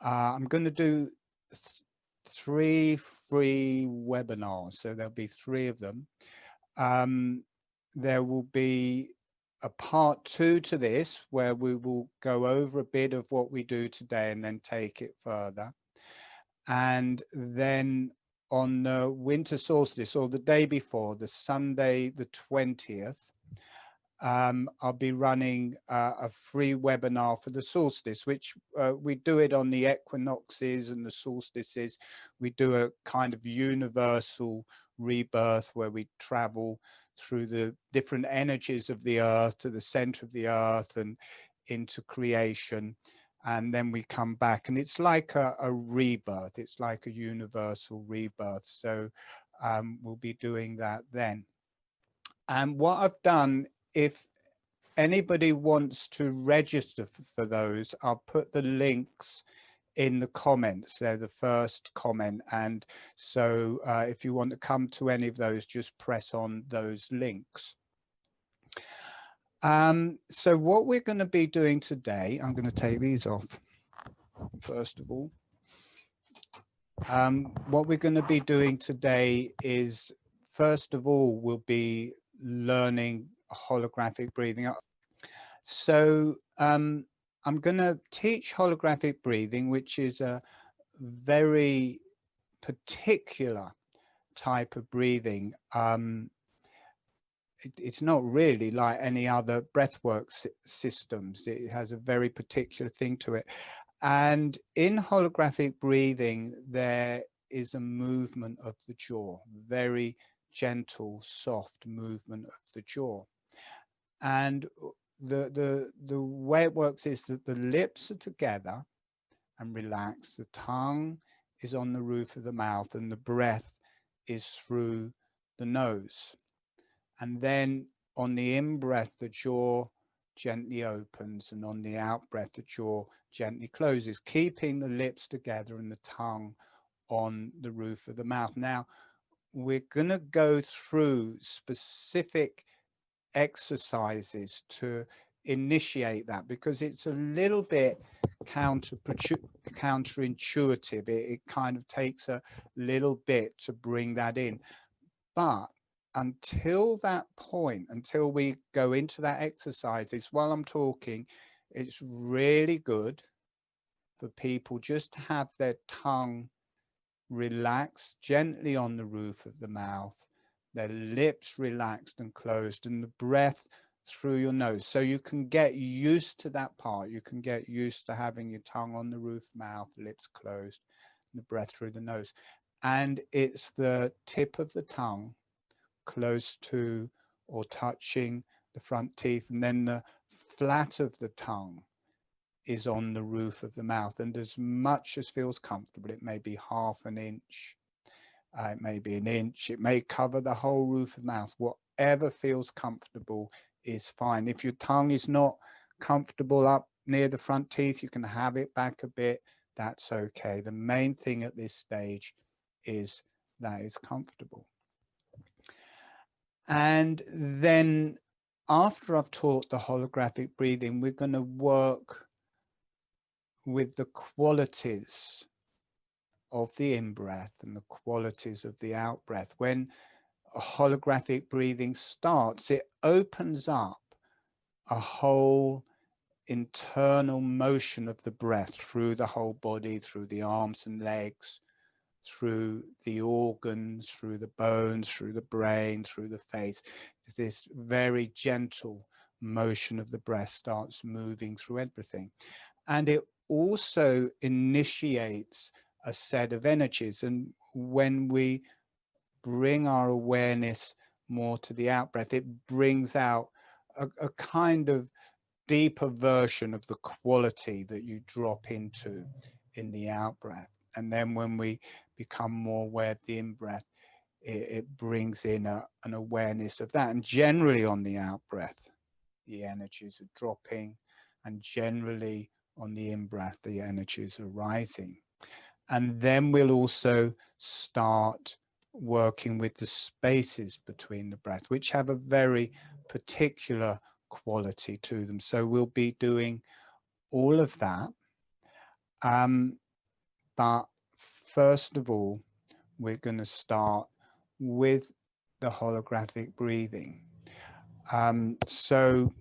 I'm going to do 3 free webinars, so there'll be 3 of them. There will be a part 2 to this, where we will go over a bit of what we do today and then take it further. And then on the winter solstice, or the day before, the Sunday the 20th, I'll be running a free webinar for the solstice, which we do it on the equinoxes and the solstices. We do a kind of universal rebirth where we travel through the different energies of the earth to the center of the earth and into creation. And then we come back, and it's like a rebirth. It's like a universal rebirth. So we'll be doing that then. And what I've done, if anybody wants to register for those, I'll put the links in the comments. They're the first comment. And so if you want to come to any of those, just press on those links. So what we're going to be doing today, I'm going to take these off first of all. What we're going to be doing today is, first of all, we'll be learning holographic breathing. So I'm going to teach holographic breathing, which is a very particular type of breathing. It's not really like any other breathwork systems. It has a very particular thing to it. And in holographic breathing, there is a movement of the jaw, very gentle, soft movement of the jaw. And the way it works is that the lips are together and relaxed. The tongue is on the roof of the mouth, and the breath is through the nose. And then on the in-breath, the jaw gently opens, and on the out-breath, the jaw gently closes, keeping the lips together and the tongue on the roof of the mouth. Now, we're going to go through specific exercises to initiate that, because it's a little bit counterintuitive. It kind of takes a little bit to bring that in. But until that point, until we go into that exercises, while I'm talking, it's really good for people just to have their tongue relaxed gently on the roof of the mouth, their lips relaxed and closed, and the breath through your nose. So you can get used to that part. You can get used to having your tongue on the roof of the mouth, lips closed, and the breath through the nose. And it's the tip of the tongue close to or touching the front teeth, and then the flat of the tongue is on the roof of the mouth, and as much as feels comfortable. It may be ½ an inch, it may be an inch, it may cover the whole roof of the mouth. Whatever feels comfortable is fine. If your tongue is not comfortable up near the front teeth, you can have it back a bit. That's okay. The main thing at this stage is that it's comfortable. And then after I've taught the holographic breathing, we're going to work with the qualities of the in-breath and the qualities of the out-breath. When a holographic breathing starts, it opens up a whole internal motion of the breath through the whole body, through the arms and legs, through the organs, through the bones, through the brain, through the face. This very gentle motion of the breath starts moving through everything. And it also initiates a set of energies. And when we bring our awareness more to the out-breath, it brings out a kind of deeper version of the quality that you drop into in the out-breath. And then when we become more aware of the in-breath, it brings in an awareness of that. And generally on the out-breath, the energies are dropping, and generally on the in-breath, the energies are rising. And then we'll also start working with the spaces between the breath, which have a very particular quality to them. So we'll be doing all of that. But first of all, we're going to start with the holographic breathing. So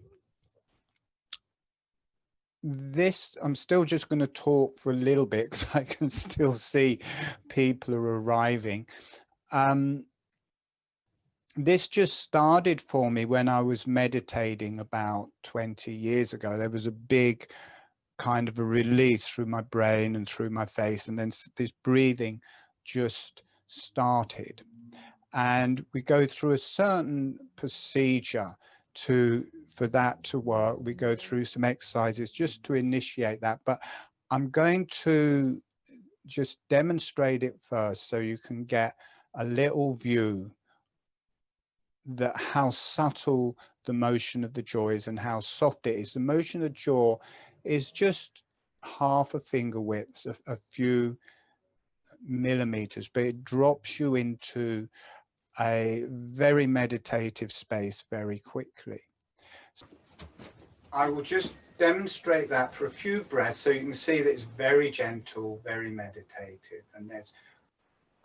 this, I'm still just going to talk for a little bit because I can still see people are arriving. This just started for me when I was meditating about 20 years ago. There was a big kind of a release through my brain and through my face, and then this breathing just started. And we go through a certain procedure for that to work. We go through some exercises just to initiate that, but I'm going to just demonstrate it first so you can get a little view that how subtle the motion of the jaw is and how soft it is. The motion of the jaw is just half a finger width, a few millimeters, but it drops you into a very meditative space very quickly. I will just demonstrate that for a few breaths so you can see that it's very gentle, very meditative. And there's,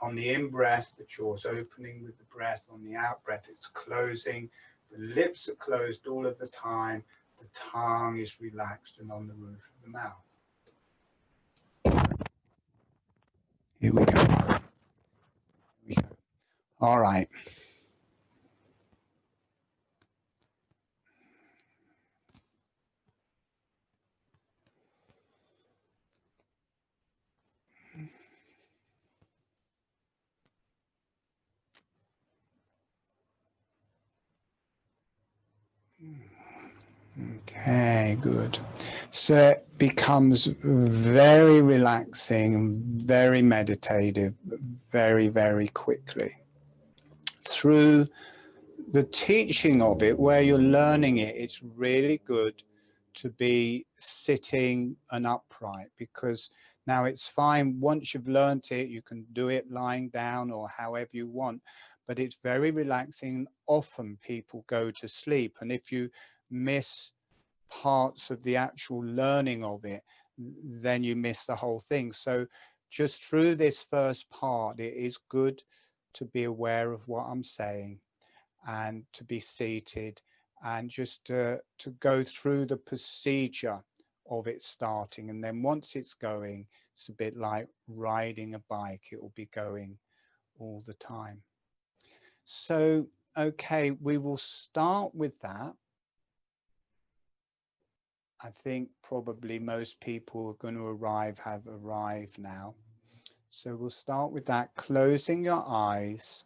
on the in-breath, the jaw's opening with the breath. On the out-breath, it's closing. The lips are closed all of the time. The tongue is relaxed and on the roof of the mouth. Here we go. Here we go. All right. Okay, good. So it becomes very relaxing, very meditative, very, very quickly. Through the teaching of it, where you're learning it, it's really good to be sitting and upright, because now it's fine. Once you've learned it, you can do it lying down or however you want, but it's very relaxing. Often people go to sleep, and if you miss parts of the actual learning of it, then you miss the whole thing. So just through this first part, it is good to be aware of what I'm saying and to be seated and just to go through the procedure of it starting. And then once it's going, it's a bit like riding a bike. It will be going all the time. So, okay, we will start with that. I think probably most people are going to have arrived now. So we'll start with that, closing your eyes.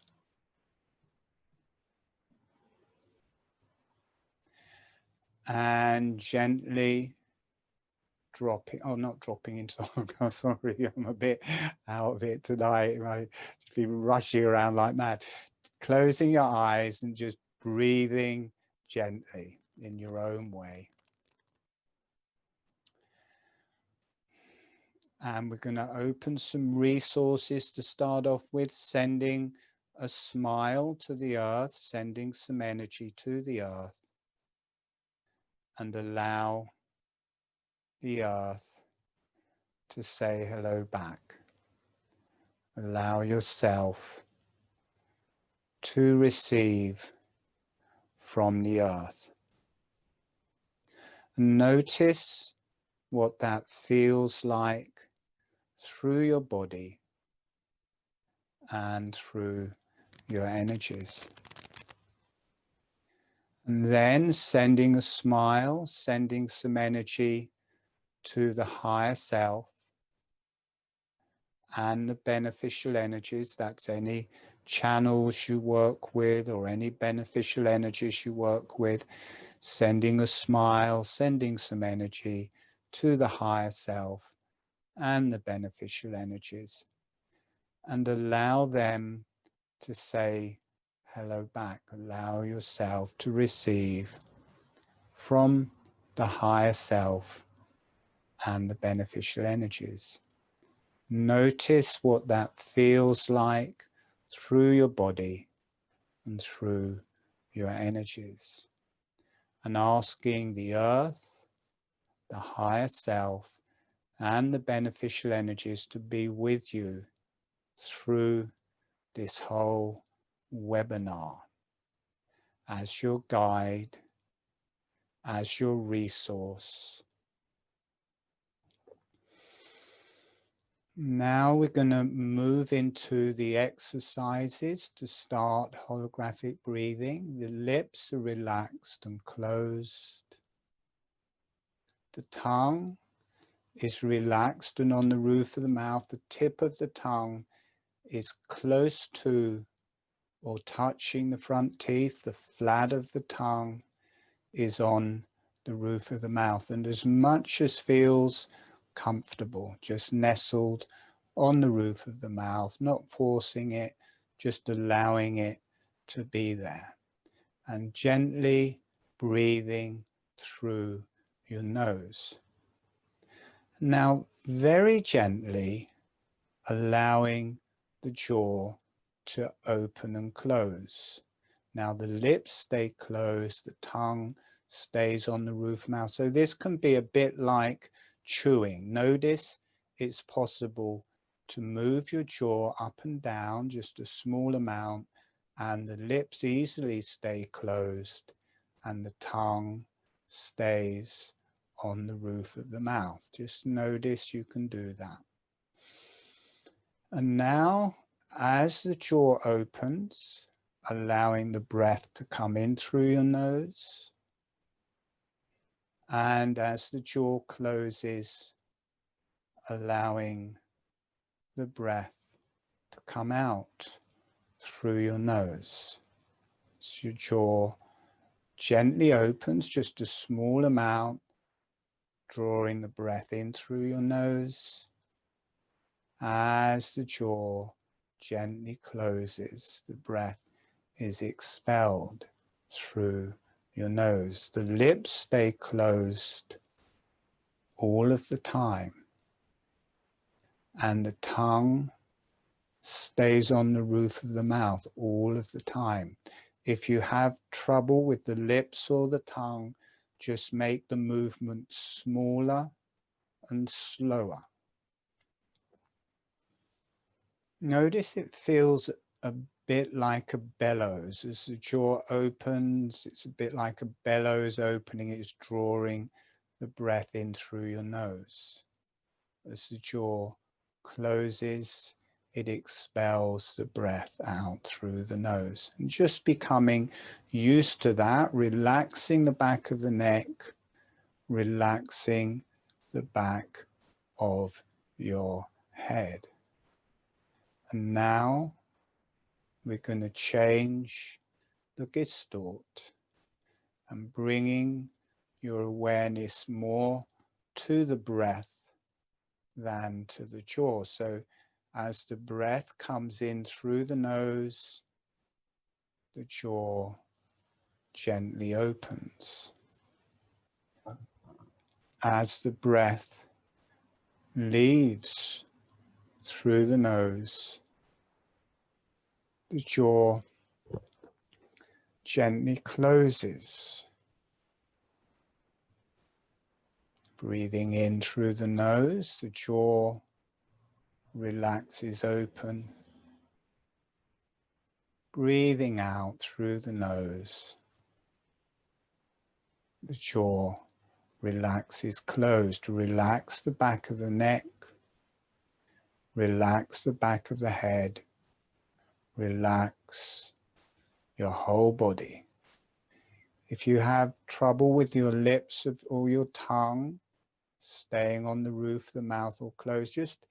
And gently dropping, not dropping into the holograph, sorry, I'm a bit out of it tonight. I've been rushing around like mad. Closing your eyes and just breathing gently in your own way. And we're going to open some resources to start off with, sending a smile to the earth, sending some energy to the earth, and allow the earth to say hello back. Allow yourself to receive from the earth. Notice what that feels like through your body and through your energies. And then sending a smile, sending some energy to the higher self and the beneficial energies. That's any channels you work with or any beneficial energies you work with. Sending a smile, sending some energy to the higher self and the beneficial energies. And allow them to say hello back. Allow yourself to receive from the higher self and the beneficial energies. Notice what that feels like through your body and through your energies. And asking the earth, the higher self, and the beneficial energies to be with you through this whole webinar as your guide, as your resource. Now we're going to move into the exercises to start holographic breathing. The lips are relaxed and closed. The tongue is relaxed and on the roof of the mouth. The tip of the tongue is close to or touching the front teeth. The flat of the tongue is on the roof of the mouth, and as much as feels comfortable, just nestled on the roof of the mouth, not forcing it, just allowing it to be there, and gently breathing through your nose. Now, very gently allowing the jaw to open and close. Now the lips stay closed, the tongue stays on the roof mouth. So this can be a bit like chewing. Notice it's possible to move your jaw up and down just a small amount, and the lips easily stay closed and the tongue stays on the roof of the mouth. Just notice you can do that. And now, as the jaw opens, allowing the breath to come in through your nose, and as the jaw closes, allowing the breath to come out through your nose. So your jaw gently opens just a small amount, drawing the breath in through your nose. As the jaw gently closes, the breath is expelled through your nose. The lips stay closed all of the time, and the tongue stays on the roof of the mouth all of the time. If you have trouble with the lips or the tongue, just make the movement smaller and slower. Notice it feels a bit like a bellows. As the jaw opens, it's a bit like a bellows opening. It's drawing the breath in through your nose. As the jaw closes, it expels the breath out through the nose. And just becoming used to that, relaxing the back of the neck, relaxing the back of your head. And now we're going to change the gestalt and bringing your awareness more to the breath than to the jaw. So as the breath comes in through the nose, the jaw gently opens. As the breath leaves through the nose, the jaw gently closes. Breathing in through the nose, the jaw relaxes open. Breathing out through the nose, the jaw relaxes closed. Relax the back of the neck, relax the back of the head, relax your whole body. If you have trouble with your lips or your tongue staying on the roof of the mouth or closed, just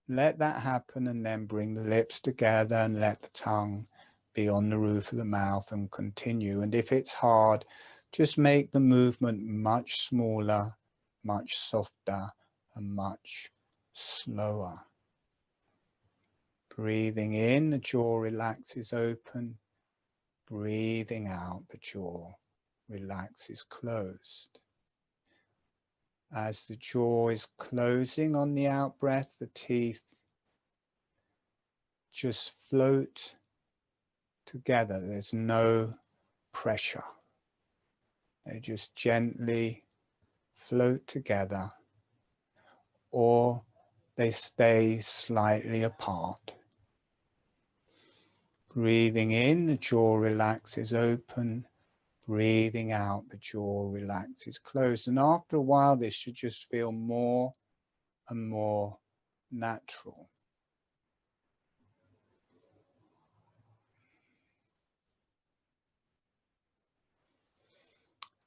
let that happen and then bring the lips together and let the tongue be on the roof of the mouth and continue. And if it's hard, just make the movement much smaller, much softer, and much slower. Breathing in, the jaw relaxes open. Breathing out, the jaw relaxes closed. As the jaw is closing on the out breath, the teeth just float together. There's no pressure. They just gently float together, or they stay slightly apart. Breathing in, the jaw relaxes open. Breathing out, the jaw relaxes closed. And after a while, this should just feel more and more natural.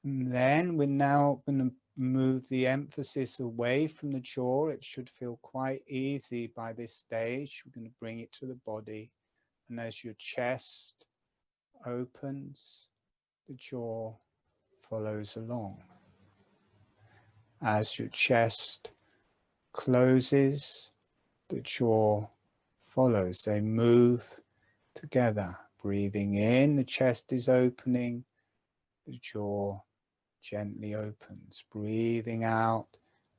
And then we're now going to move the emphasis away from the jaw. It should feel quite easy by this stage. We're going to bring it to the body. And as your chest opens, the jaw follows along. As your chest closes, the jaw follows. They move together. Breathing in, the chest is opening, the jaw gently opens. Breathing out,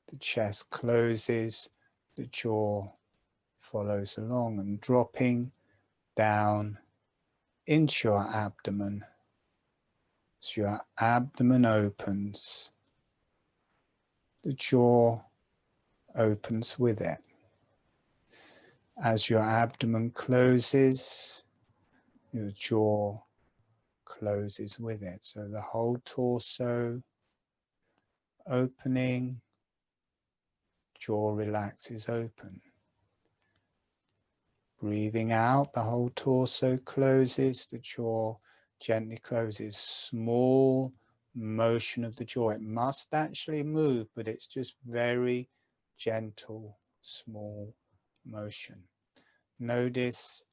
the chest closes, the jaw follows along, and dropping down into your abdomen. As your abdomen opens, the jaw opens with it. As your abdomen closes, your jaw closes with it. So the whole torso opening, jaw relaxes open. Breathing out, the whole torso closes, the jaw gently closes. Small motion of the jaw. It must actually move, but it's just very gentle, small motion. Notice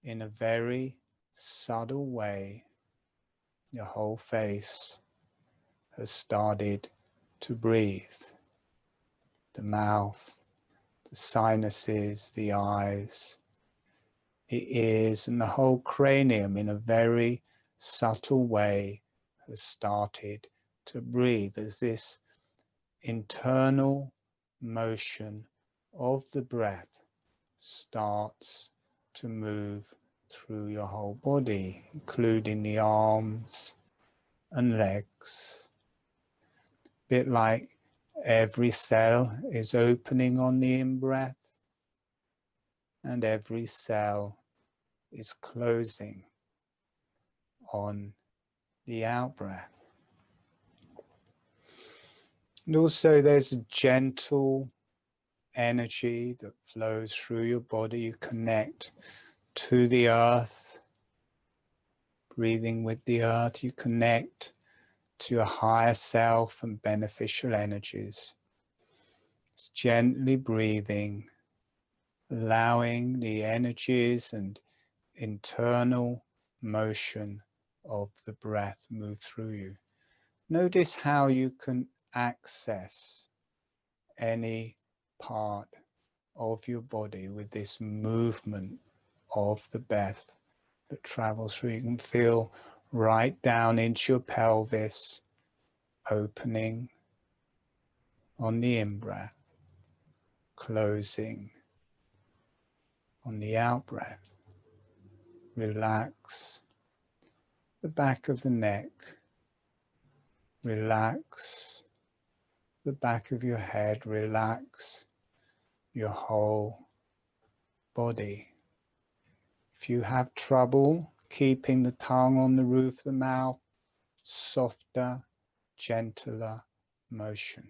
in a very subtle way, your whole face has started to breathe. The mouth, the sinuses, the eyes, the ears, and the whole cranium in a very subtle way has started to breathe as this internal motion of the breath starts to move through your whole body, including the arms and legs. A bit like every cell is opening on the in-breath and every cell is closing on the out-breath. And also there's a gentle energy that flows through your body. You connect to the earth, breathing with the earth. You connect to your higher self and beneficial energies. It's gently breathing, allowing the energies and internal motion of the breath move through you. Notice how you can access any part of your body with this movement of the breath that travels through. You can feel right down into your pelvis, opening on the in-breath, closing on the out-breath. Relax the back of the neck. Relax the back of your head. Relax your whole body. If you have trouble keeping the tongue on the roof of the mouth, softer, gentler motion.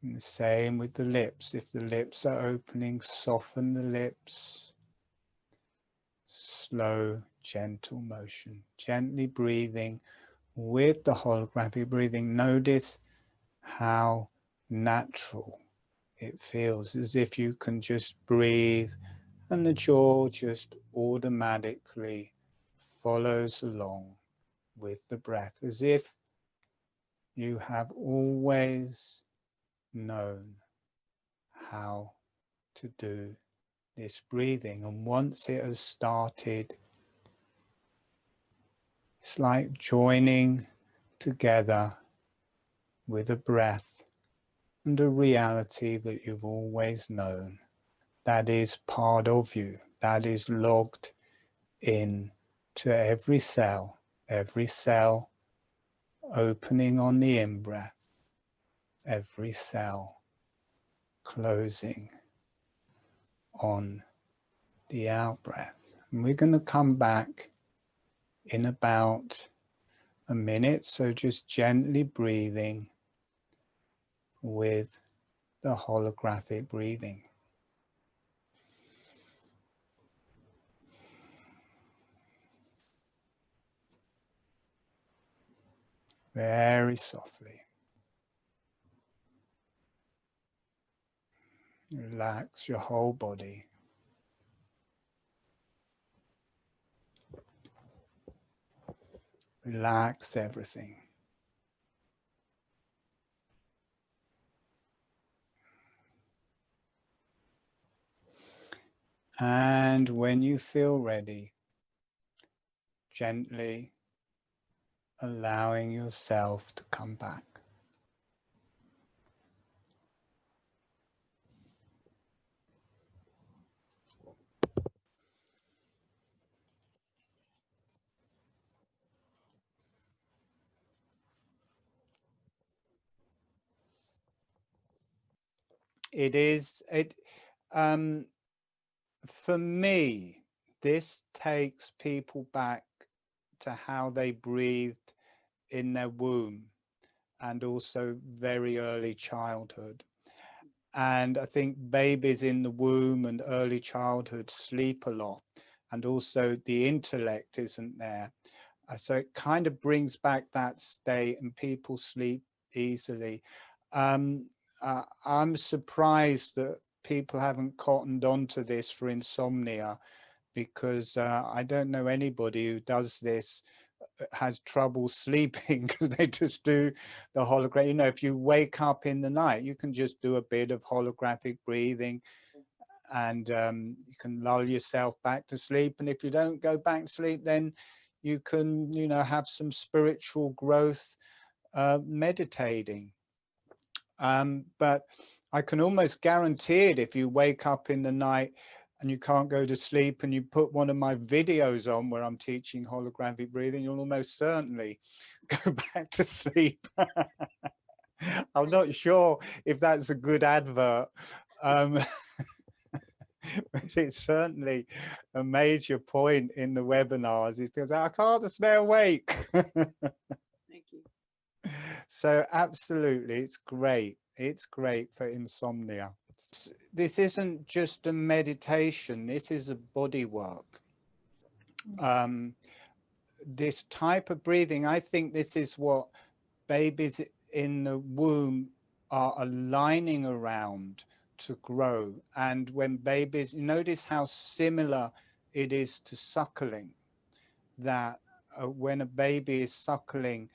And the same with the lips. If the lips are opening, soften the lips. Slow, gentle motion. Gently breathing with the holographic breathing. Notice how natural it feels, as if you can just breathe and the jaw just automatically follows along with the breath, as if you have always known how to do this breathing. And once it has started, it's like joining together with a breath and a reality that you've always known, that is part of you, that is logged in to every cell opening on the in-breath, every cell closing on the out breath. And we're going to come back in about a minute, so just gently breathing with the holographic breathing. Very softly. Relax your whole body. Relax everything. And when you feel ready, gently allowing yourself to come back. For me, this takes people back to how they breathed in their womb and also very early childhood. And I think babies in the womb and early childhood sleep a lot, and also the intellect isn't there. So it kind of brings back that state, and people sleep easily. I'm surprised that people haven't cottoned onto this for insomnia, because I don't know anybody who does this has trouble sleeping because they just do the hologram. You know, if you wake up in the night, you can just do a bit of holographic breathing, and you can lull yourself back to sleep. And if you don't go back to sleep, then you can, you know, have some spiritual growth meditating. But I can almost guarantee it, if you wake up in the night and you can't go to sleep and you put one of my videos on where I'm teaching holographic breathing, you'll almost certainly go back to sleep. I'm not sure if that's a good advert, but it's certainly a major point in the webinars. It feels like, I can't stay awake. Thank you. So absolutely, it's great. It's great for insomnia. This isn't just a meditation, this is a body work. This type of breathing, I think this is what babies in the womb are aligning around to grow. And when babies, you notice how similar it is to suckling, that when a baby is suckling,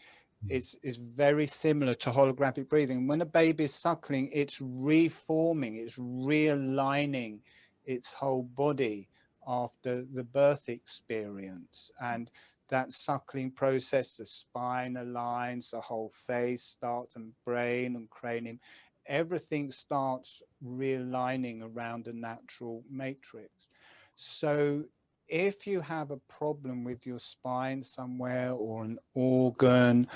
is very similar to holographic breathing. When a baby is suckling, it's reforming, it's realigning its whole body after the birth experience. And that suckling process, the spine aligns, the whole face starts, and brain and cranium, everything starts realigning around a natural matrix. So if you have a problem with your spine somewhere, or an organ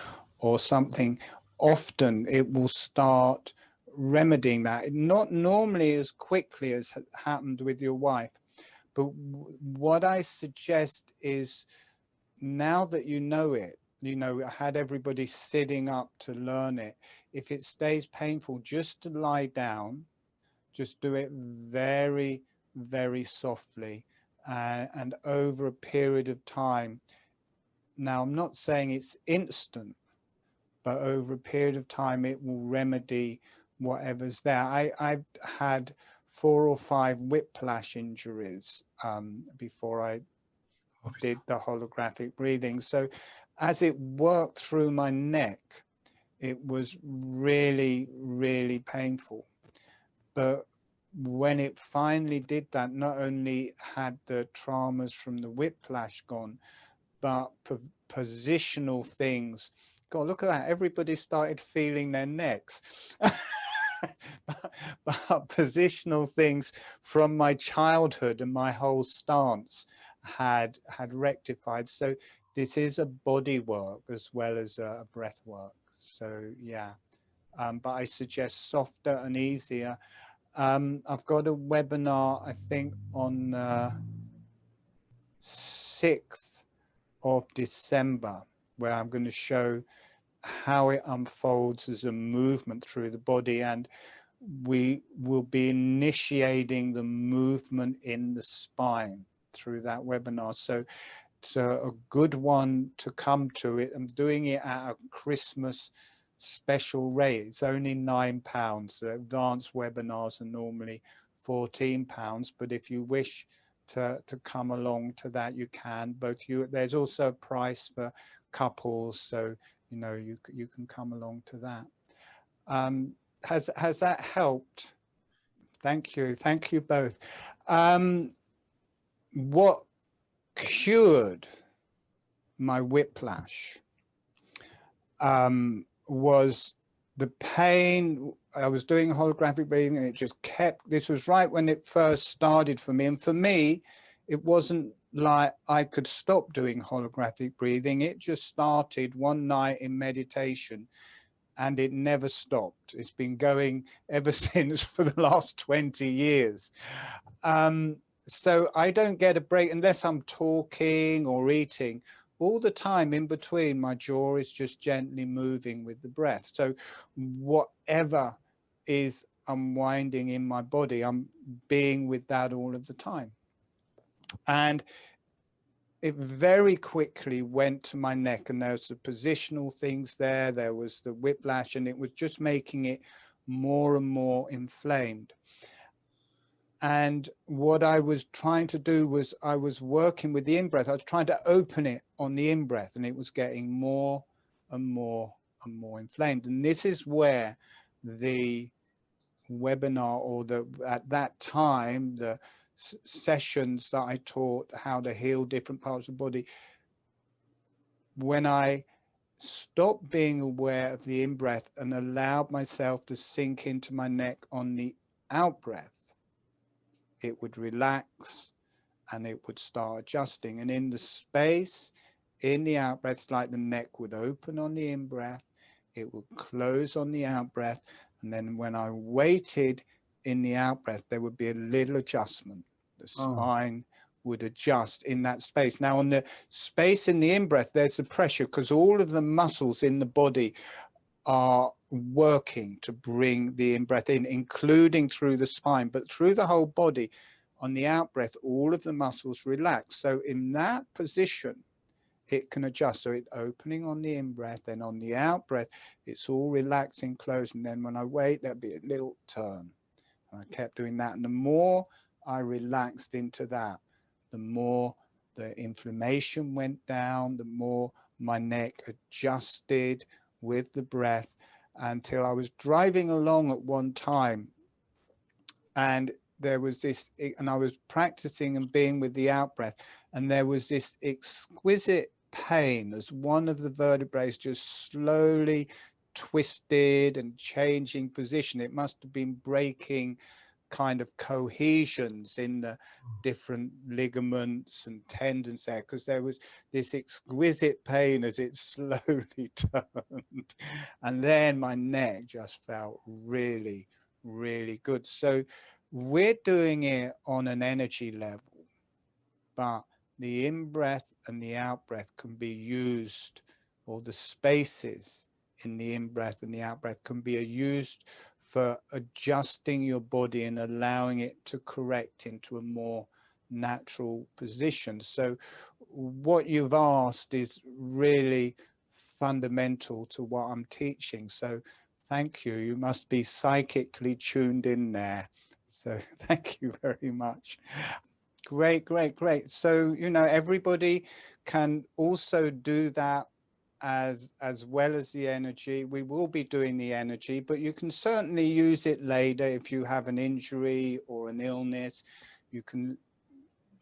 or something, often it will start remedying that. Not normally as quickly as happened with your wife, but what I suggest is, now that you know it, you know, I had everybody sitting up to learn it. If it stays painful, just to lie down, just do it very, very softly, and over a period of time. Now, I'm not saying it's instant, but over a period of time, it will remedy whatever's there. I've had 4 or 5 whiplash injuries before I did the holographic breathing. So as it worked through my neck, it was really, really painful. But when it finally did that, not only had the traumas from the whiplash gone, but positional things. God, look at that. Everybody started feeling their necks. But positional things from my childhood and my whole stance had rectified. So this is a body work as well as a breath work. So yeah, but I suggest softer and easier. I've got a webinar, I think, on 6th of December, where I'm going to show how it unfolds as a movement through the body, and we will be initiating the movement in the spine through that webinar. So it's a good one to come to. It. I'm doing it at a Christmas special rate. It's only £9. The advanced webinars are normally £14, but if you wish to come along to that, you can. Both you. There's also a price for couples, so you know you can come along to that. Has that helped? Thank you both. What cured my whiplash was the pain. I was doing holographic breathing and it just kept, this was right when it first started for me. And for me, it wasn't like I could stop doing holographic breathing. It just started one night in meditation and it never stopped. It's been going ever since for the last 20 years. So I don't get a break unless I'm talking or eating. All the time in between, my jaw is just gently moving with the breath. So whatever is unwinding in my body, I'm being with that all of the time. And it very quickly went to my neck, and there's the positional things there. There was the whiplash, and it was just making it more and more inflamed. And what I was trying to do was I was working with the in-breath. I was trying to open it on the in-breath, and it was getting more and more and more inflamed. And this is where the webinar, or at that time, the sessions that I taught how to heal different parts of the body, when I stopped being aware of the in-breath and allowed myself to sink into my neck on the out-breath, it would relax and it would start adjusting. And in the space, in the out-breath, it's like the neck would open on the in-breath, it would close on the out-breath, and then when I waited in the out-breath, there would be a little adjustment. The spine would adjust in that space. Now on the space in the in-breath, there's the pressure because all of the muscles in the body are working to bring the in-breath in, including through the spine, but through the whole body. On the out-breath, all of the muscles relax. So in that position, it can adjust. So it's opening on the in-breath, then on the out-breath, it's all relaxing, closing. Then when I wait, there'll be a little turn. And I kept doing that. And the more I relaxed into that, the more the inflammation went down, the more my neck adjusted with the breath, until I was driving along at one time, and there was this, and I was practicing and being with the out breath, and there was this exquisite pain as one of the vertebrae just slowly twisted and changing position. It must have been breaking kind of cohesions in the different ligaments and tendons there, because there was this exquisite pain as it slowly turned, and then my neck just felt really, really good. So we're doing it on an energy level, but the in-breath and the out-breath can be used, or the spaces in the in-breath and the out-breath can be used for adjusting your body and allowing it to correct into a more natural position. So what you've asked is really fundamental to what I'm teaching. So thank you. You must be psychically tuned in there. So thank you very much. Great, great, great. So, you know, everybody can also do that as well as the energy. We will be doing the energy, but you can certainly use it later if you have an injury or an illness. You can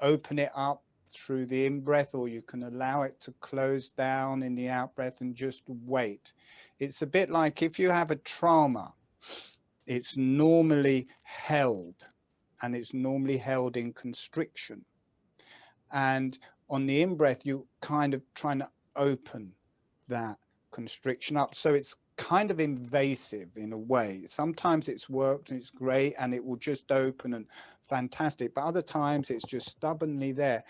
open it up through the in-breath, or you can allow it to close down in the out-breath and just wait. It's a bit like if you have a trauma, it's normally held, and it's normally held in constriction. And on the in-breath, you kind of trying to open that constriction up. So it's kind of invasive in a way. Sometimes it's worked and it's great and it will just open and fantastic, but other times it's just stubbornly there.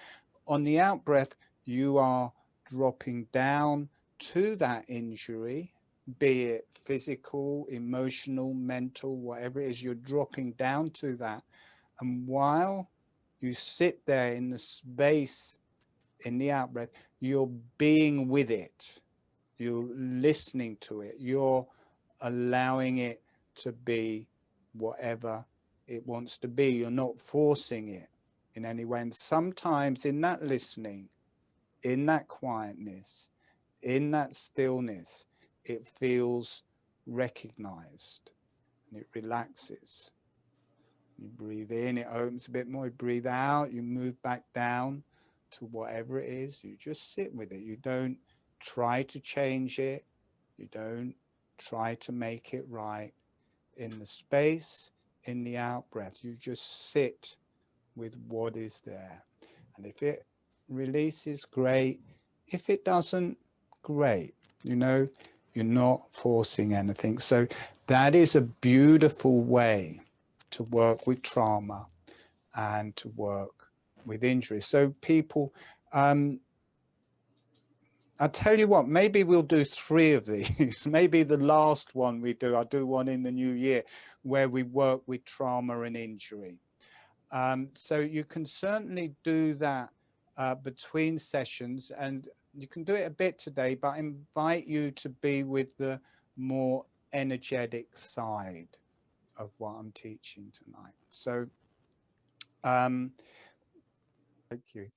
On the out breath, you are dropping down to that injury, be it physical, emotional, mental, whatever it is, you're dropping down to that. And while you sit there in the space in the out breath, you're being with it. You're listening to it. You're allowing it to be whatever it wants to be. You're not forcing it in any way. And sometimes in that listening, in that quietness, in that stillness, it feels recognized and it relaxes. You breathe in, it opens a bit more. You breathe out, you move back down to whatever it is. You just sit with it. You don't try to change it. You don't try to make it right. In the space, in the out breath, you just sit with what is there. And if it releases, great. If it doesn't, great. You know, you're not forcing anything. So that is a beautiful way to work with trauma and to work with injury. So people, I'll tell you what, maybe we'll do 3 of these. Maybe the last one we do, I'll do one in the new year where we work with trauma and injury. So you can certainly do that between sessions, and you can do it a bit today, but I invite you to be with the more energetic side of what I'm teaching tonight. So thank you.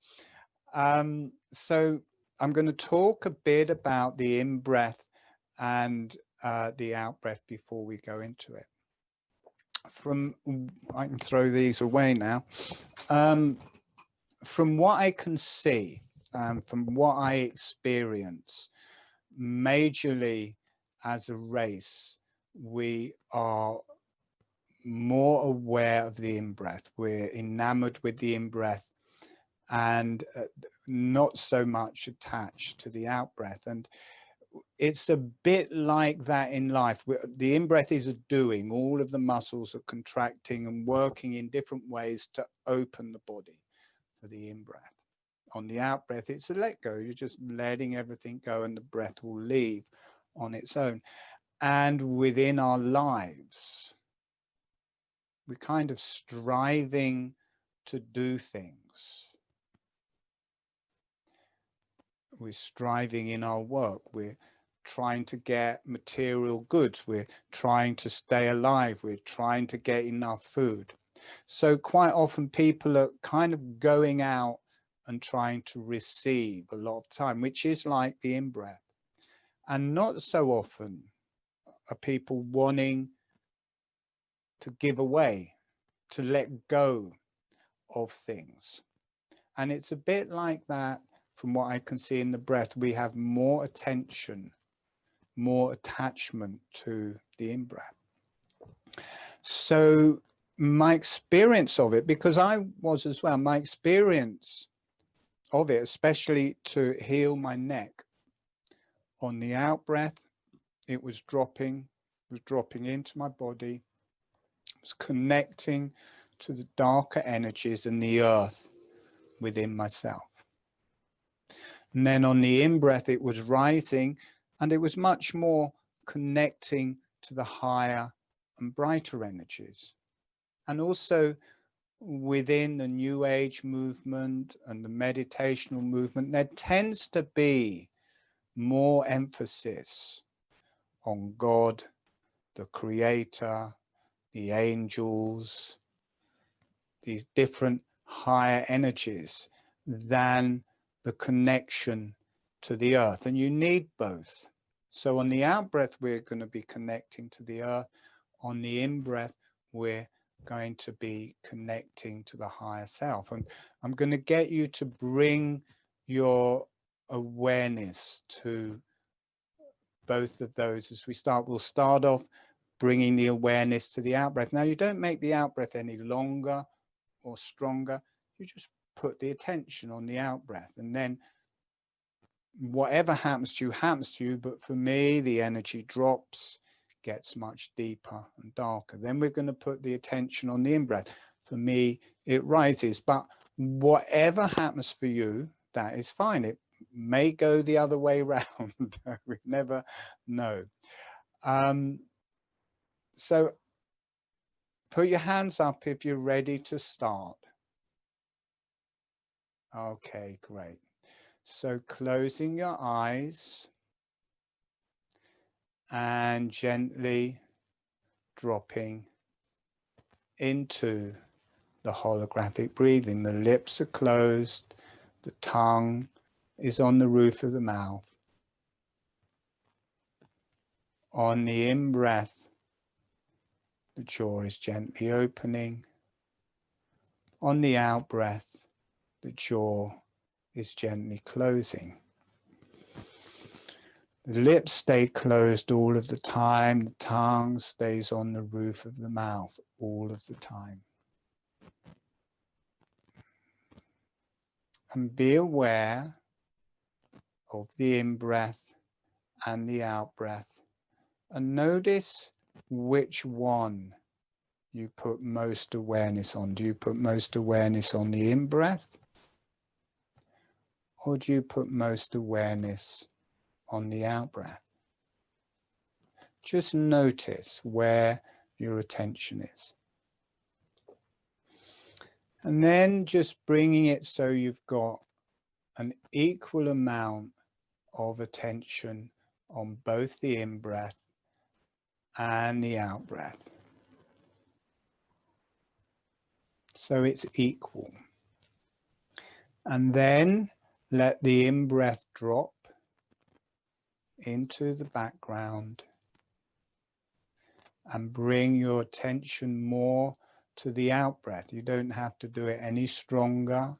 So I'm going to talk a bit about the in-breath and the out-breath before we go into it. I can throw these away now. From what I can see, from what I experience, majorly as a race, we are more aware of the in-breath. We're enamored with the in-breath and not so much attached to the out-breath. And it's a bit like that in life. The in-breath is a doing. All of the muscles are contracting and working in different ways to open the body for the in-breath. On the out-breath, it's a let go. You're just letting everything go and the breath will leave on its own. And within our lives, we're kind of striving to do things. We're striving in our work. We're trying to get material goods. We're trying to stay alive. We're trying to get enough food. So quite often people are kind of going out and trying to receive a lot of time, which is like the in-breath. And not so often are people wanting to give away, to let go of things. And it's a bit like that from what I can see in the breath. We have more attention, more attachment to the in-breath. So my experience of it, because I was as well, my experience of it, especially to heal my neck, on the out breath, it was dropping into my body, it was connecting to the darker energies and the earth within myself. And then on the in-breath, it was rising, and it was much more connecting to the higher and brighter energies. And also within the New Age movement and the meditational movement, there tends to be more emphasis on God, the Creator, the angels, these different higher energies, than the connection to the earth. And you need both. So on the out breath, we're going to be connecting to the earth. On the in breath, we're going to be connecting to the higher self. And I'm going to get you to bring your awareness to both of those as we start. We'll start off bringing the awareness to the out breath. Now, you don't make the out breath any longer or stronger. You just put the attention on the out breath, and then whatever happens to you, but for me, the energy drops, gets much deeper and darker. Then we're going to put the attention on the in-breath. For me, it rises, but whatever happens for you, that is fine. It may go the other way around. We never know. So put your hands up if you're ready to start. Okay, great. So closing your eyes and gently dropping into the holographic breathing. The lips are closed, the tongue is on the roof of the mouth. On the in-breath, the jaw is gently opening. On the out-breath, the jaw is gently closing. The lips stay closed all of the time. The tongue stays on the roof of the mouth all of the time. And be aware of the in-breath and the out-breath. And notice which one you put most awareness on. Do you put most awareness on the in-breath? Or do you put most awareness on the out-breath? Just notice where your attention is. And then just bringing it so you've got an equal amount of attention on both the in-breath and the out-breath. So it's equal. And then let the in-breath drop into the background and bring your attention more to the out-breath. You don't have to do it any stronger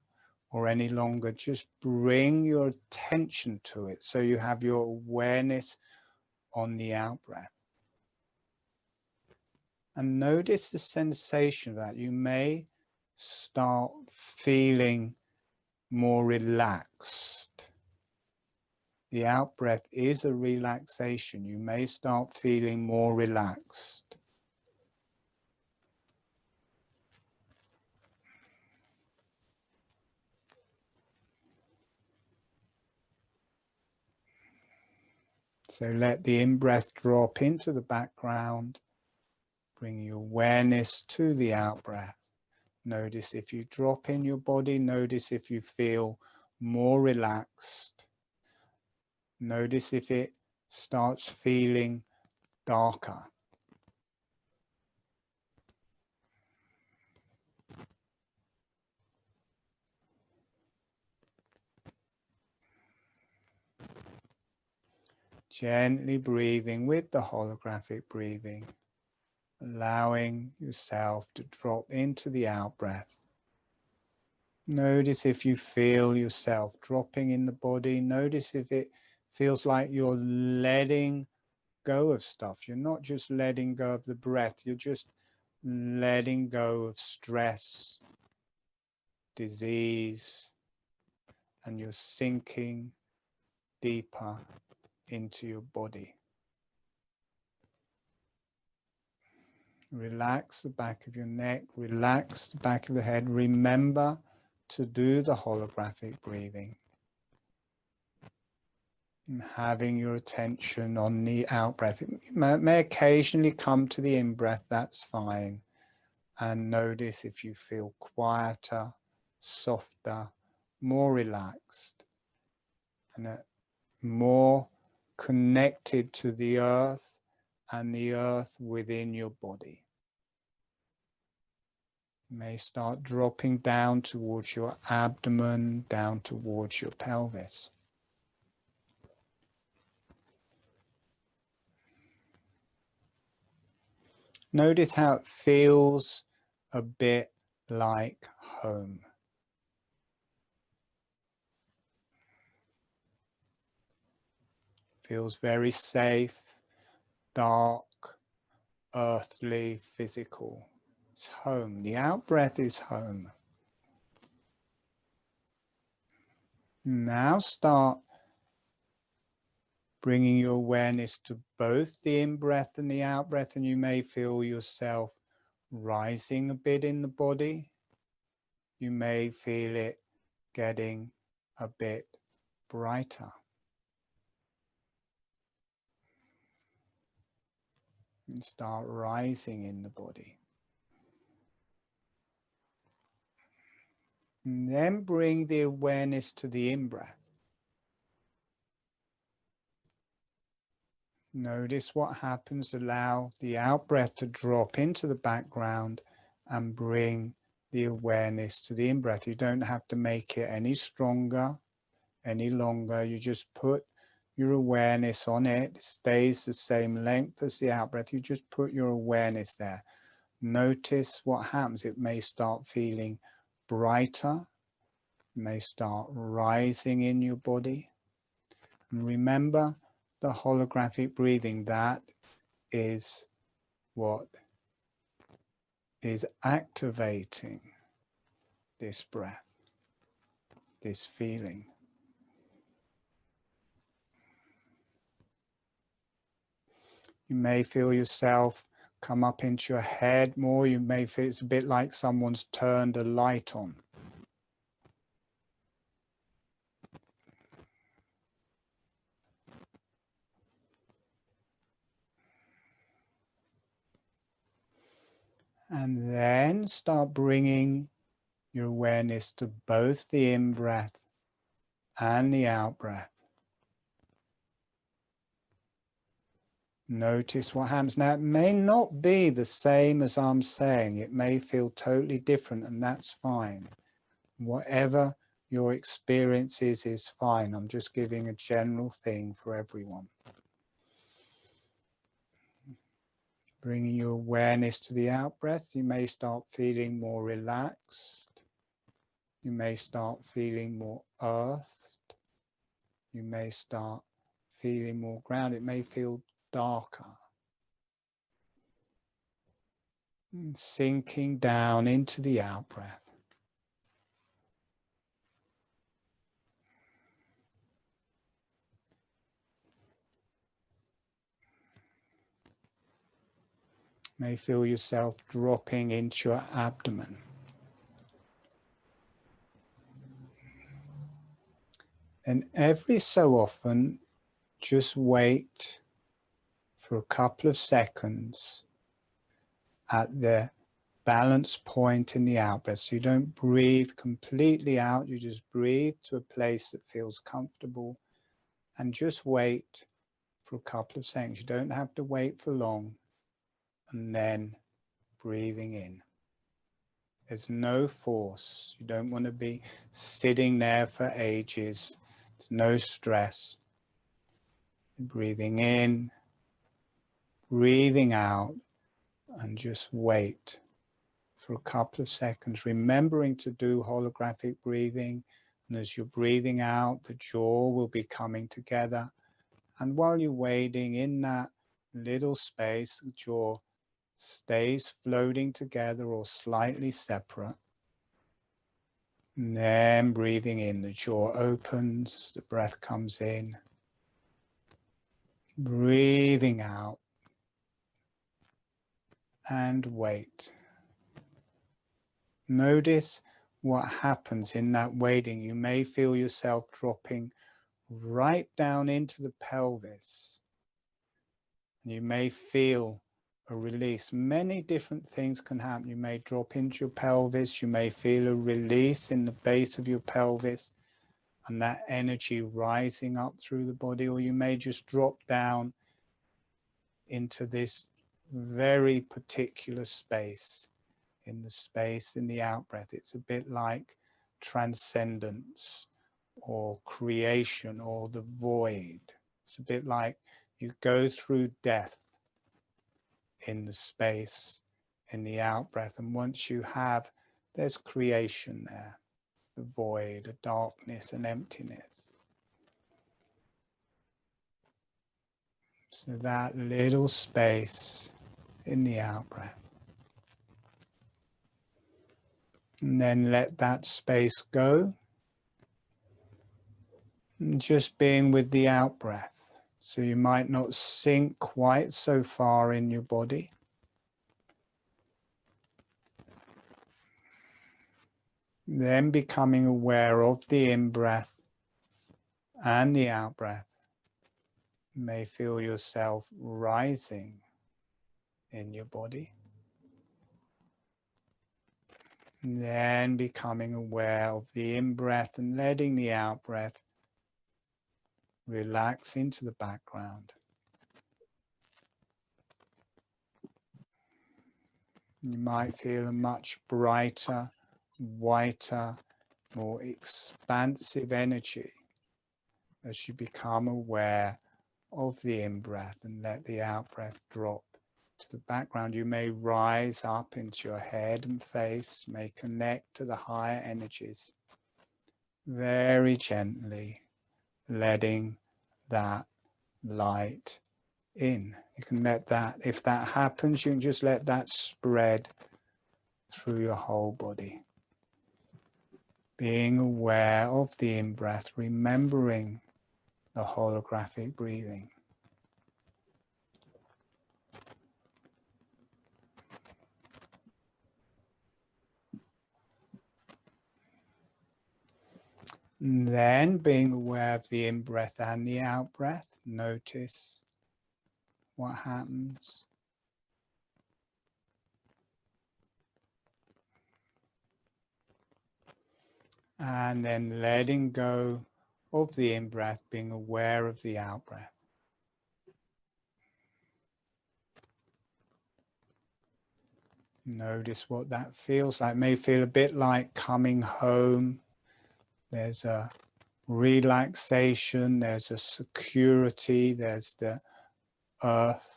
or any longer. Just bring your attention to it so you have your awareness on the out-breath. And notice the sensation that you may start feeling more relaxed. The out-breath is a relaxation. You may start feeling more relaxed. So let the in-breath drop into the background. Bring your awareness to the out-breath. Notice if you drop in your body, notice if you feel more relaxed. Notice if it starts feeling darker. Gently breathing with the holographic breathing, allowing yourself to drop into the out-breath. Notice if you feel yourself dropping in the body. Notice if it feels like you're letting go of stuff. You're not just letting go of the breath, you're just letting go of stress, disease, and you're sinking deeper into your body. Relax the back of your neck, relax the back of the head. Remember to do the holographic breathing. And having your attention on the out-breath. It may occasionally come to the in-breath, that's fine. And notice if you feel quieter, softer, more relaxed, and more connected to the earth and the earth within your body. You may start dropping down towards your abdomen, down towards your pelvis. Notice how it feels a bit like home. Feels very safe, dark, earthly, physical. It's home. The out-breath is home. Now start bringing your awareness to both the in-breath and the out-breath, and you may feel yourself rising a bit in the body. You may feel it getting a bit brighter. And start rising in the body. And then bring the awareness to the in-breath. Notice what happens. Allow the out-breath to drop into the background and bring the awareness to the in-breath. You don't have to make it any stronger, any longer. You just put your awareness on it. It stays the same length as the out-breath. You just put your awareness there. Notice what happens. It may start feeling brighter. It may start rising in your body. And remember the holographic breathing. That is what is activating this breath, this feeling. You may feel yourself come up into your head more. You may feel it's a bit like someone's turned a light on. And then start bringing your awareness to both the in-breath and the out-breath. Notice what happens. Now, it may not be the same as I'm saying. It may feel totally different, and that's fine. Whatever your experience is fine. I'm just giving a general thing for everyone. Bringing your awareness to the out-breath, you may start feeling more relaxed. You may start feeling more earthed. You may start feeling more grounded. It may feel darker. And sinking down into the out-breath. You may feel yourself dropping into your abdomen. And every so often, just wait for a couple of seconds at the balance point in the out-breath. So you don't breathe completely out, you just breathe to a place that feels comfortable and just wait for a couple of seconds. You don't have to wait for long, and then breathing in. There's no force. You don't want to be sitting there for ages. There's no stress. Breathing in, breathing out, and just wait for a couple of seconds, remembering to do holographic breathing. And as you're breathing out, the jaw will be coming together. And while you're waiting in that little space, the jaw stays floating together or slightly separate. And then breathing in, the jaw opens, the breath comes in. Breathing out and wait. Notice what happens in that waiting. You may feel yourself dropping right down into the pelvis. You may feel a release. Many different things can happen. You may drop into your pelvis. You may feel a release in the base of your pelvis and that energy rising up through the body, or you may just drop down into this very particular space. In the space in the out-breath, it's a bit like transcendence or creation or the void. It's a bit like you go through death in the space in the out-breath, and once you have, there's creation there, the void, a darkness, an emptiness. So that little space in the out-breath. And then let that space go. And just being with the out-breath. So you might not sink quite so far in your body. Then becoming aware of the in-breath and the out-breath. You may feel yourself rising in your body. And then becoming aware of the in-breath and letting the out-breath relax into the background. You might feel a much brighter, whiter, more expansive energy as you become aware of the in-breath and let the out-breath drop to the background. You may rise up into your head and face, may connect to the higher energies, very gently letting that light in. You can let that, if that happens, you can just let that spread through your whole body. Being aware of the in-breath, remembering the holographic breathing. And then being aware of the in-breath and the out-breath, notice what happens. And then letting go of the in-breath, being aware of the out-breath. Notice what that feels like. It may feel a bit like coming home. There's a relaxation, there's a security, there's the earth.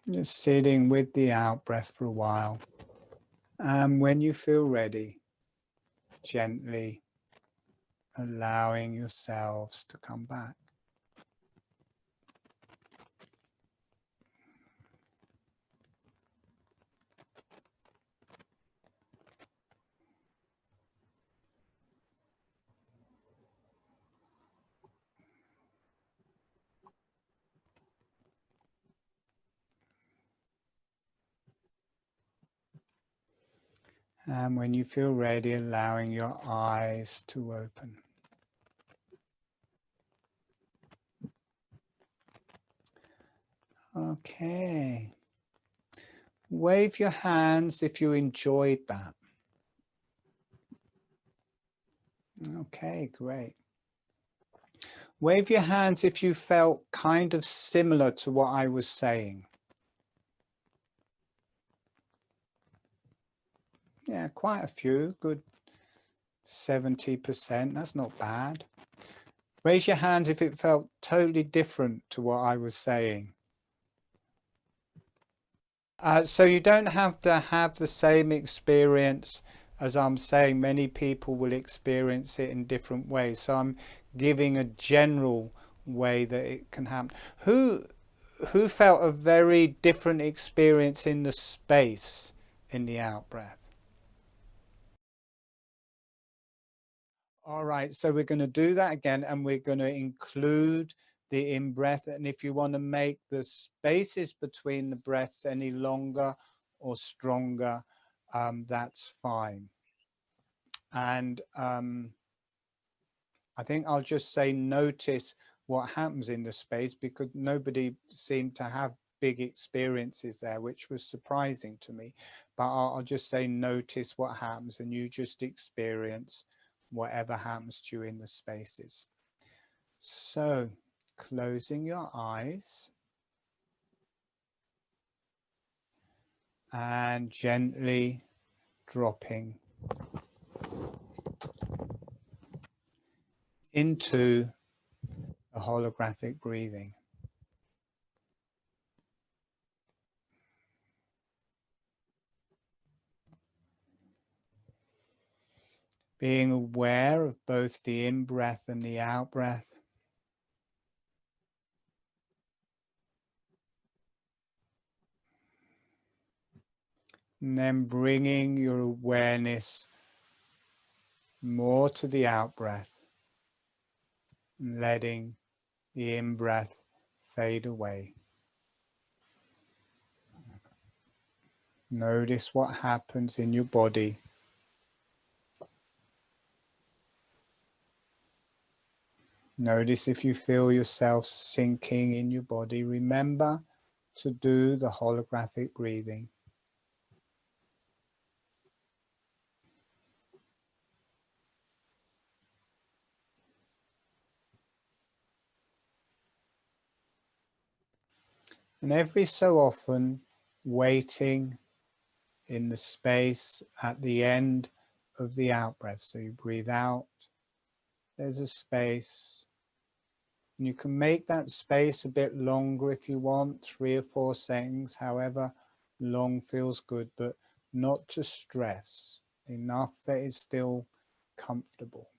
Just sitting with the out-breath for a while. And when you feel ready, gently allowing yourselves to come back. And when you feel ready, allowing your eyes to open. Okay. Wave your hands if you enjoyed that. Okay, great. Wave your hands if you felt kind of similar to what I was saying. Yeah, quite a few, good 70%, that's not bad. Raise your hand if it felt totally different to what I was saying. So you don't have to have the same experience as I'm saying. Many people will experience it in different ways. So I'm giving a general way that it can happen. Who felt a very different experience in the space in the out-breath? All right, so we're going to do that again, and we're going to include the in-breath. And if you want to make the spaces between the breaths any longer or stronger, that's fine. And I think I'll just say notice what happens in the space, because nobody seemed to have big experiences there, which was surprising to me. But I'll just say notice what happens, and you just experience whatever happens to you in the spaces. So closing your eyes and gently dropping into the holographic breathing. Being aware of both the in-breath and the out-breath. And then bringing your awareness more to the out-breath. and letting the in-breath fade away. Notice what happens in your body. Notice if you feel yourself sinking in your body. Remember to do the holographic breathing. And every so often, waiting in the space at the end of the out-breath. So you breathe out, there's a space. And you can make that space a bit longer if you want, 3 or 4 seconds, however long feels good, but not to stress, enough that it's still comfortable.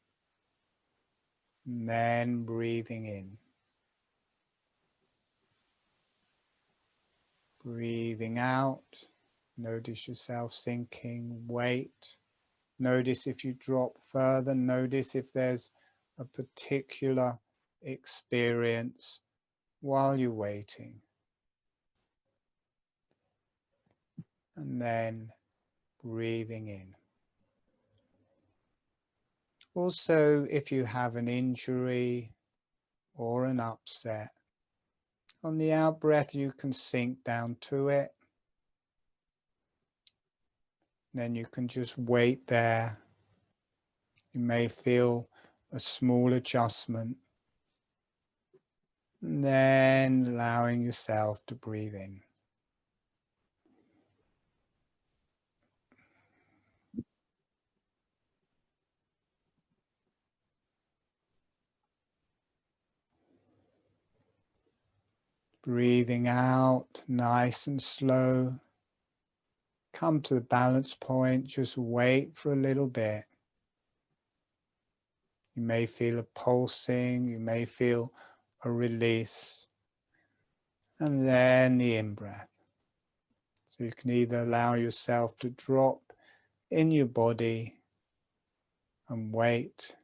And then breathing in. Breathing out, notice yourself sinking, wait. Notice if you drop further, notice if there's a particular experience while you're waiting. And then breathing in. Also, if you have an injury or an upset, on the out breath you can sink down to it. Then you can just wait there. You may feel a small adjustment. And then allowing yourself to breathe in. Breathing out, nice and slow. Come to the balance point, just wait for a little bit. You may feel a pulsing, you may feel a release. And then the in-breath. So you can either allow yourself to drop in your body and wait,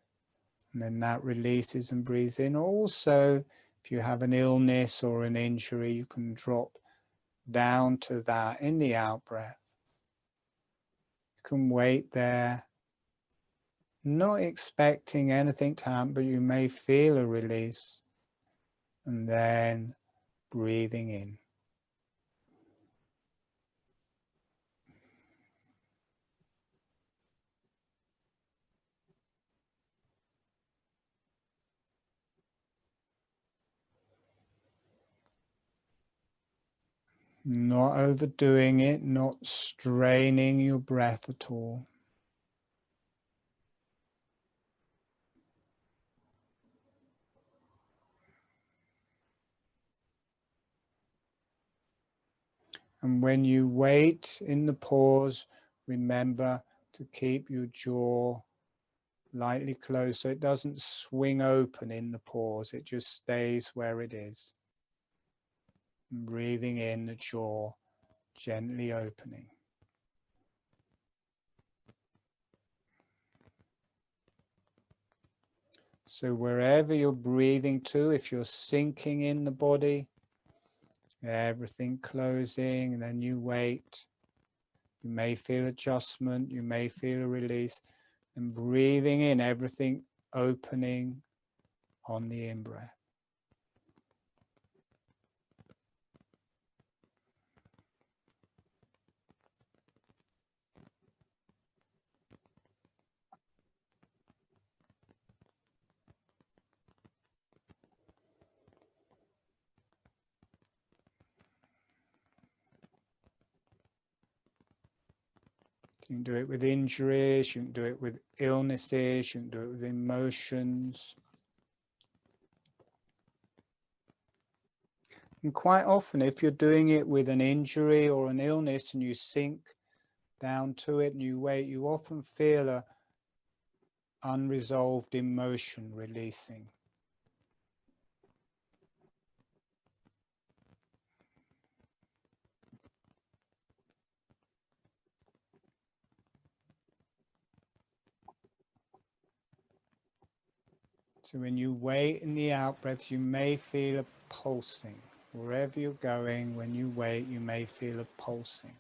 and then that releases and breathes in. Also, if you have an illness or an injury, you can drop down to that in the out-breath. You can wait there, not expecting anything to happen, but you may feel a release, and then breathing in. Not overdoing it, not straining your breath at all. And when you wait in the pause, remember to keep your jaw lightly closed so it doesn't swing open in the pause, it just stays where it is. And breathing in, the jaw gently opening. So wherever you're breathing to, if you're sinking in the body, everything closing, and then you wait. You may feel adjustment, you may feel a release, and breathing in, everything opening on the in-breath. You can do it with injuries, you can do it with illnesses, you can do it with emotions. And quite often, if you're doing it with an injury or an illness and you sink down to it and you wait, you often feel a unresolved emotion releasing. So when you wait in the out-breath, you may feel a pulsing. Wherever you're going, when you wait, you may feel a pulsing.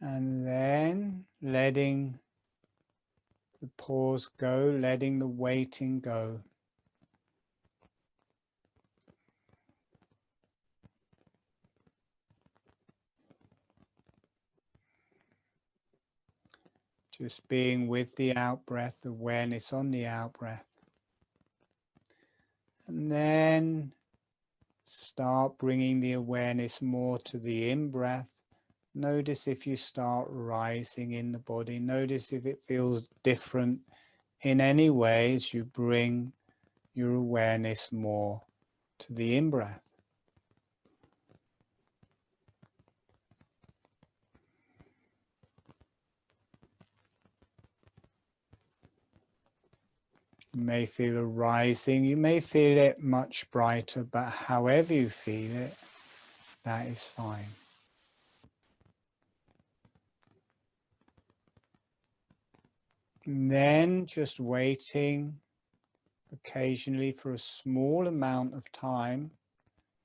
And then letting the pause go, letting the waiting go. Just being with the out-breath, awareness on the out-breath. And then start bringing the awareness more to the in-breath. Notice if you start rising in the body. Notice if it feels different in any way as you bring your awareness more to the in-breath. You may feel a rising, you may feel it much brighter, but however you feel it, that is fine. And then just waiting occasionally for a small amount of time.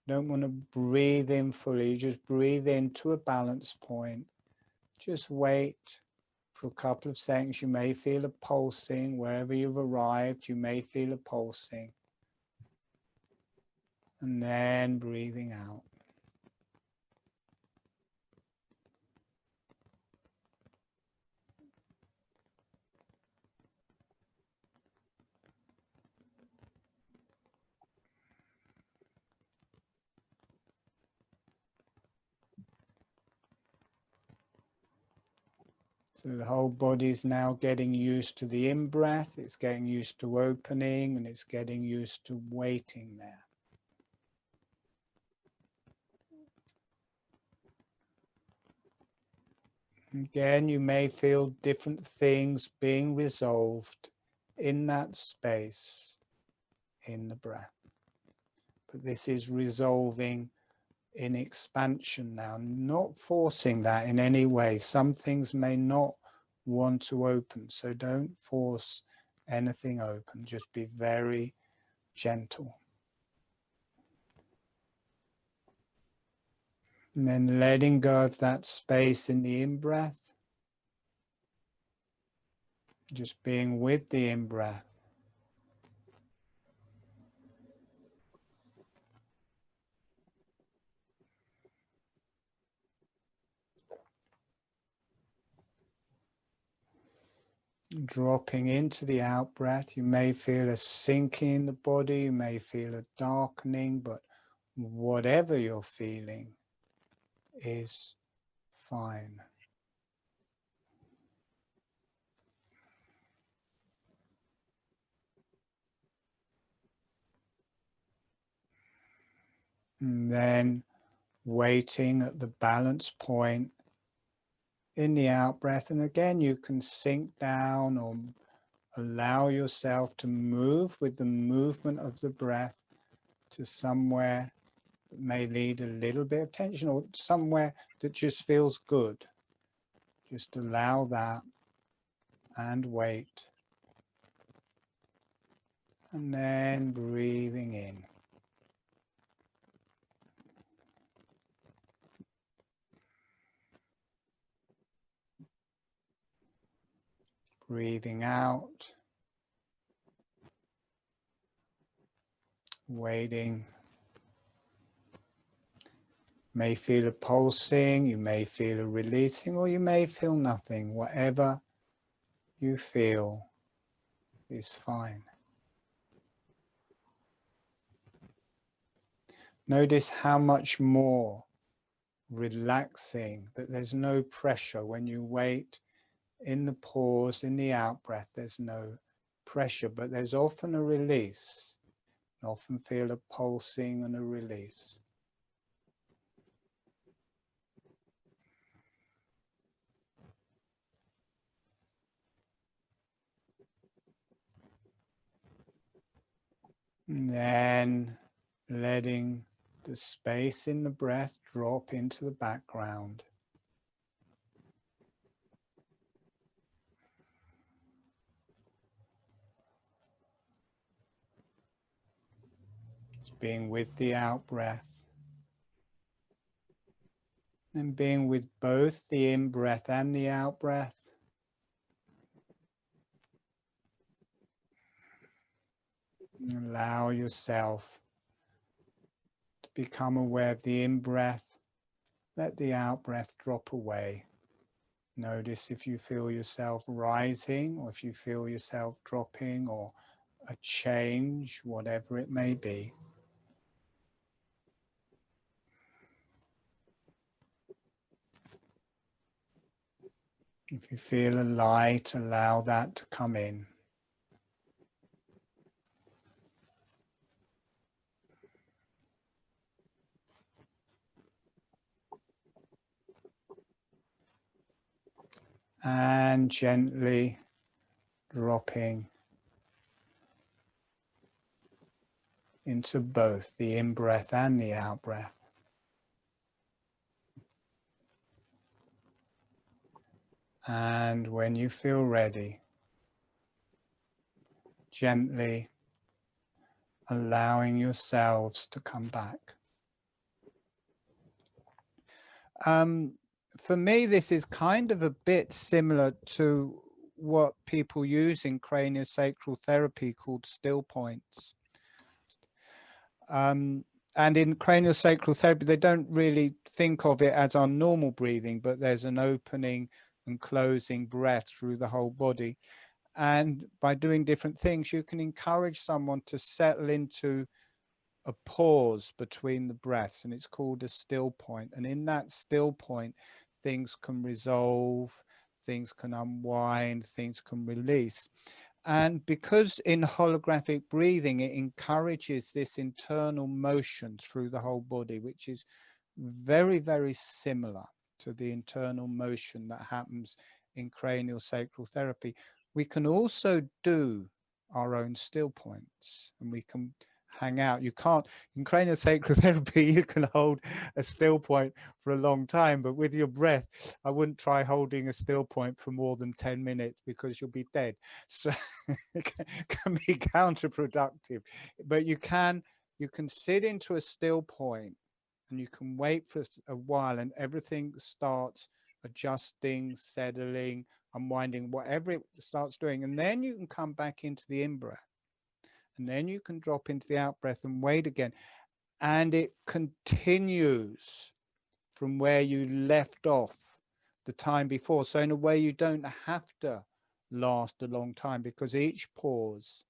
Don't want to breathe in fully, just breathe into a balance point. Just wait for a couple of seconds. You may feel a pulsing. Wherever you've arrived, you may feel a pulsing. And then breathing out. So the whole body is now getting used to the in-breath, it's getting used to opening, and it's getting used to waiting there. Again, you may feel different things being resolved in that space, in the breath. But this is resolving in expansion now, not forcing that in any way. Some things may not want to open, so don't force anything open. Just be very gentle. And then letting go of that space in the in-breath. Just being with the in-breath. Dropping into the out-breath. You may feel a sinking in the body. You may feel a darkening, but whatever you're feeling is fine. And then waiting at the balance point in the out-breath. And again, you can sink down or allow yourself to move with the movement of the breath to somewhere that may lead a little bit of tension, or somewhere that just feels good. Just allow that and wait. And then breathing in. Breathing out. Waiting. May feel a pulsing, you may feel a releasing, or you may feel nothing. Whatever you feel is fine. Notice how much more relaxing, that there's no pressure when you wait in the pause, in the out-breath. There's no pressure, but there's often a release. You often feel a pulsing and a release. And then letting the space in the breath drop into the background. Just being with the out breath, and being with both the in breath and the out breath. And allow yourself to become aware of the in breath. Let the out breath drop away. Notice if you feel yourself rising, or if you feel yourself dropping, or a change, whatever it may be. If you feel a light, allow that to come in. And gently dropping into both the in-breath and the out-breath. And when you feel ready, gently allowing yourselves to come back. For me, this is kind of a bit similar to what people use in craniosacral therapy called still points. And in craniosacral therapy, they don't really think of it as our normal breathing, but there's an opening and closing breath through the whole body. And by doing different things, you can encourage someone to settle into a pause between the breaths, and it's called a still point. And in that still point, things can resolve, things can unwind, things can release. And because in holographic breathing, it encourages this internal motion through the whole body, which is very, very similar to the internal motion that happens in cranial sacral therapy. We can also do our own still points, and we can hang out. You can't, in cranial sacral therapy, you can hold a still point for a long time, but with your breath, I wouldn't try holding a still point for more than 10 minutes because you'll be dead. So it can be counterproductive. But you can sit into a still point, and you can wait for a while, and everything starts adjusting, settling, unwinding, whatever it starts doing. And then you can come back into the in-breath. And then you can drop into the out-breath and wait again. And it continues from where you left off the time before. So in a way, you don't have to last a long time, because each pause,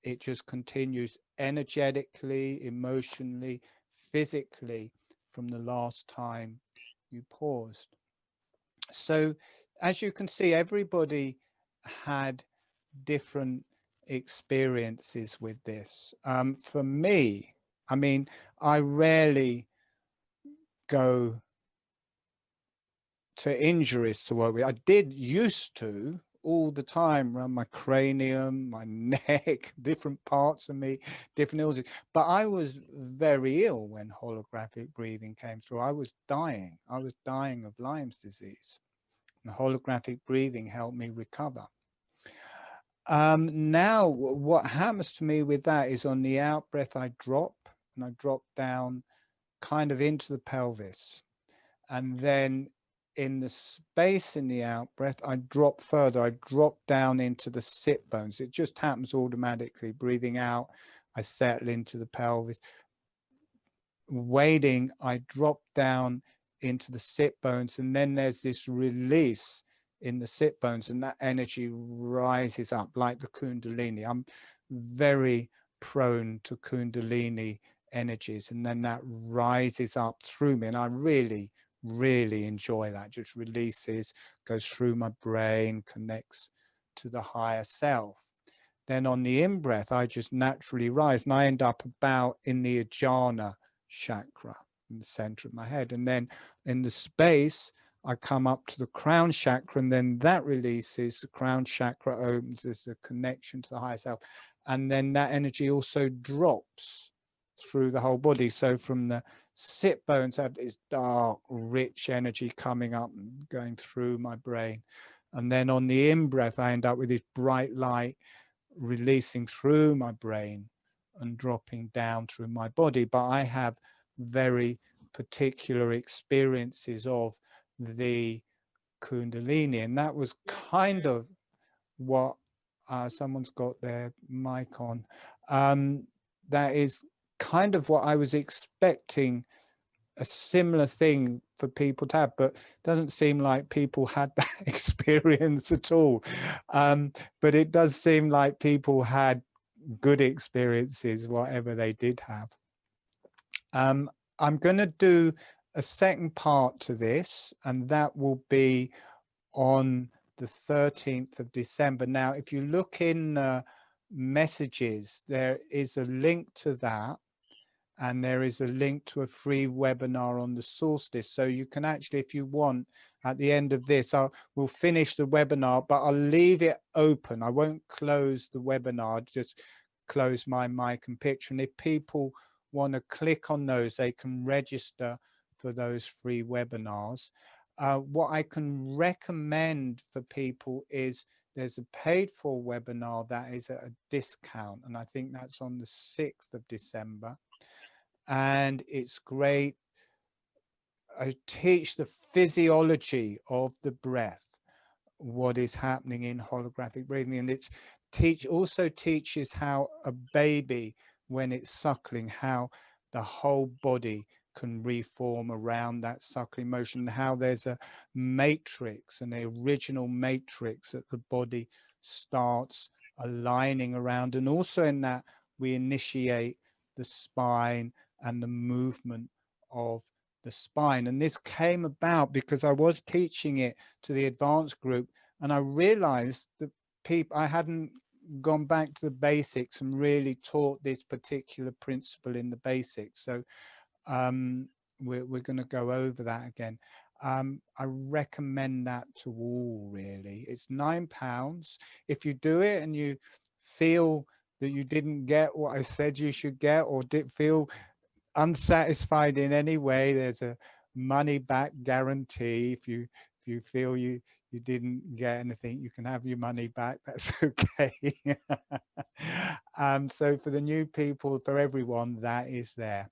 it just continues energetically, emotionally, physically from the last time you paused. So as you can see, everybody had different experiences with this. For me, I mean, I rarely go to injuries to work with. I did used to all the time, around my cranium, my neck, different parts of me, different illnesses. But I was very ill when holographic breathing came through. I was dying. I was dying of Lyme's disease. And holographic breathing helped me recover. Now what happens to me with that is, on the out breath, I drop, and I drop down kind of into the pelvis. And then in the space in the out breath, I drop further. I drop down into the sit bones. It just happens automatically. Breathing out, I settle into the pelvis. Waiting, I drop down into the sit bones, and then there's this release in the sit bones, and that energy rises up like the Kundalini. I'm very prone to Kundalini energies, and then that rises up through me, and I really enjoy that. Just releases, goes through my brain, connects to the higher self. Then on the in-breath, I just naturally rise, and I end up about in the Ajna chakra in the center of my head. And then in the space, I come up to the crown chakra, and then that releases, the crown chakra opens, there's a connection to the higher self. And then that energy also drops through the whole body. So from the sit bones, I have this dark, rich energy coming up and going through my brain. And then on the in-breath, I end up with this bright light releasing through my brain and dropping down through my body. But I have very particular experiences of the Kundalini, and that was kind of what someone's got their mic on. That is kind of what I was expecting, a similar thing for people to have, but doesn't seem like people had that experience at all. But it does seem like people had good experiences, whatever they did have. I'm going to do a second part to this, and that will be on the 13th of December. Now, if you look in messages, there is a link to that, and there is a link to a free webinar on the solstice. So you can actually, if you want, at the end of this, we'll finish the webinar, but I'll leave it open. I won't close the webinar, just close my mic and picture. And if people want to click on those, they can register for those free webinars. What I can recommend for people is there's a paid for webinar that is at a discount, and I think that's on the 6th of December. And it's great. I teach the physiology of the breath, what is happening in holographic breathing, and it's also teaches how a baby, when it's suckling, how the whole body can reform around that suckling motion, how there's a matrix, an original matrix that the body starts aligning around, and also in that we initiate the spine and the movement of the spine. And this came about because I was teaching it to the advanced group, and I realized that I hadn't gone back to the basics and really taught this particular principle in the basics. So we're going to go over that again. I recommend that to all, really. It's £9. If you do it and you feel that you didn't get what I said you should get, or did feel unsatisfied in any way, there's a money back guarantee. If you feel you didn't get anything, you can have your money back. That's okay. So for the new people, for everyone, that is there.